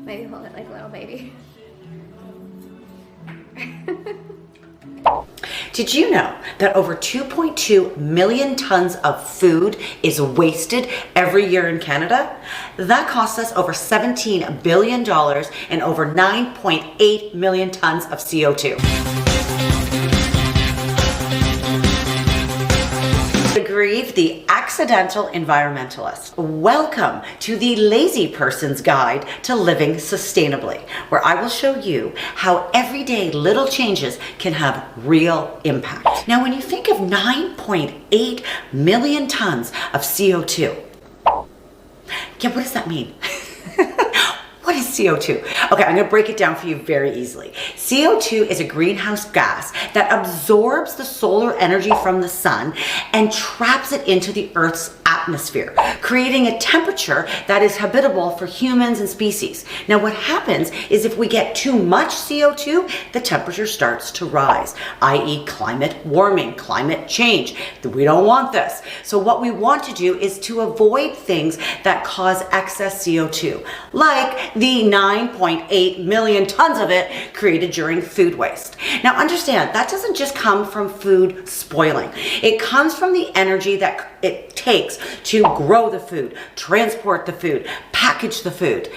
Maybe hold it like a little baby. Did you know that over 2.2 million tons of food is wasted every year in Canada? That costs us over $17 billion and over 9.8 million tons of CO2. Grieve, the accidental environmentalist. Welcome to the Lazy Person's Guide to Living Sustainably, where I will show you how everyday little changes can have real impact. Now, when you think of 9.8 million tons of CO2, yeah, what does that mean? What is CO2? Okay, I'm gonna break it down for you very easily. CO2 is a greenhouse gas that absorbs the solar energy from the sun and traps it into the Earth's atmosphere, creating a temperature that is habitable for humans and species. Now, what happens is if we get too much CO2, the temperature starts to rise, i.e. climate warming, climate change. We don't want this. So what we want to do is to avoid things that cause excess CO2, like the 9.8 million tons of it created during food waste. Now understand, that doesn't just come from food spoiling. It comes from the energy that it takes to grow the food, transport the food, package the food.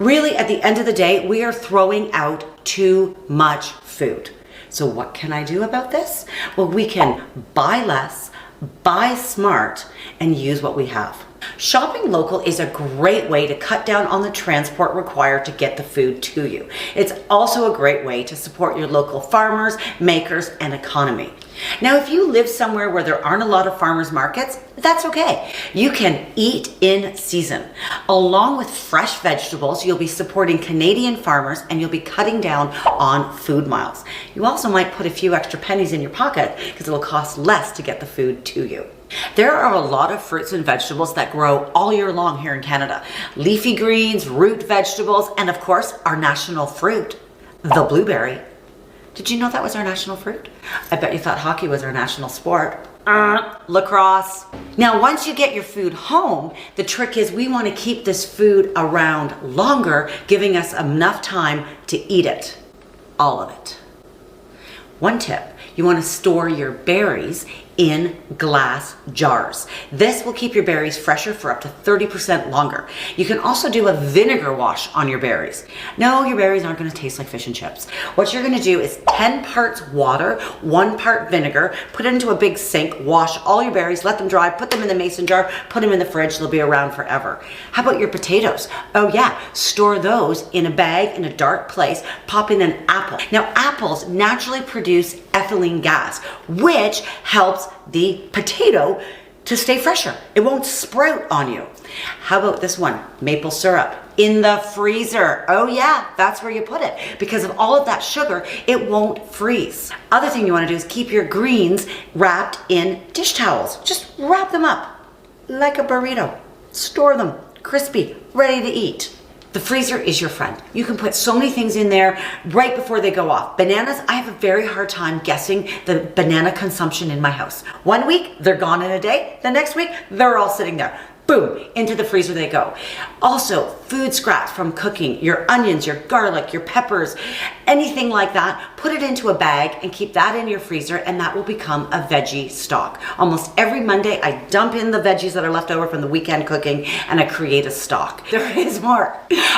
Really, at the end of the day, we are throwing out too much food. So what can I do about this? Well, we can buy less, buy smart, and use what we have. Shopping local is a great way to cut down on the transport required to get the food to you. It's also a great way to support your local farmers, makers, and economy. Now, if you live somewhere where there aren't a lot of farmers markets, that's okay. You can eat in season. Along with fresh vegetables, you'll be supporting Canadian farmers and you'll be cutting down on food miles. You also might put a few extra pennies in your pocket because it'll cost less to get the food to you. There are a lot of fruits and vegetables that grow all year long here in Canada. Leafy greens, root vegetables, and of course, our national fruit, the blueberry. Did you know that was our national fruit? I bet you thought hockey was our national sport. Lacrosse. Now, once you get your food home, the trick is we want to keep this food around longer, giving us enough time to eat it. All of it. One tip, you want to store your berries in glass jars. This will keep your berries fresher for up to 30% longer. You can also do a vinegar wash on your berries. No, your berries aren't going to taste like fish and chips. What you're going to do is 10 parts water, 1 part vinegar, put it into a big sink, wash all your berries, let them dry, put them in the mason jar, put them in the fridge, they'll be around forever. How about your potatoes? Oh yeah, store those in a bag in a dark place, pop in an apple. Now, apples naturally produce ethylene gas, which helps the potato to stay fresher. It won't sprout on you. How about this one? Maple syrup in the freezer. Oh yeah, that's where you put it. Because of all of that sugar, it won't freeze. Other thing you want to do is keep your greens wrapped in dish towels. Just wrap them up like a burrito. Store them crispy, ready to eat. The freezer is your friend. You can put so many things in there right before they go off. Bananas, I have a very hard time guessing the banana consumption in my house. 1 week, they're gone in a day. The next week, they're all sitting there. Boom, into the freezer they go. Also, food scraps from cooking, your onions, your garlic, your peppers, anything like that, put it into a bag and keep that in your freezer and that will become a veggie stock. Almost every Monday, I dump in the veggies that are left over from the weekend cooking and I create a stock. There is more.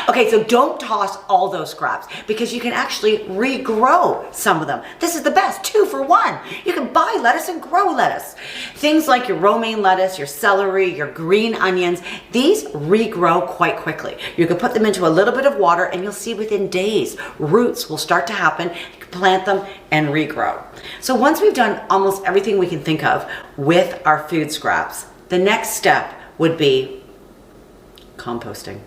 Okay, so don't toss all those scraps because you can actually regrow some of them. This is the best, 2 for 1. You can buy lettuce and grow lettuce. Things like your romaine lettuce, your celery, your green onions, these regrow quite quickly. You can put them into a little bit of water and you'll see within days, roots will start to happen. You can plant them and regrow. So once we've done almost everything we can think of with our food scraps, the next step would be composting.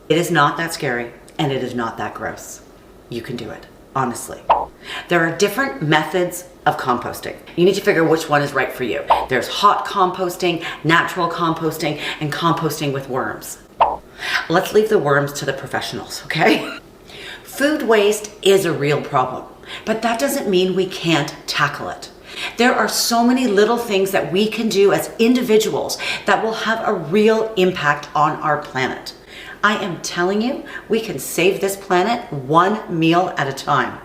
It is not that scary and it is not that gross. You can do it, honestly. There are different methods of composting. You need to figure which one is right for you. There's hot composting, natural composting, and composting with worms. Let's leave the worms to the professionals, okay? Food waste is a real problem, but that doesn't mean we can't tackle it. There are so many little things that we can do as individuals that will have a real impact on our planet. I am telling you, we can save this planet one meal at a time.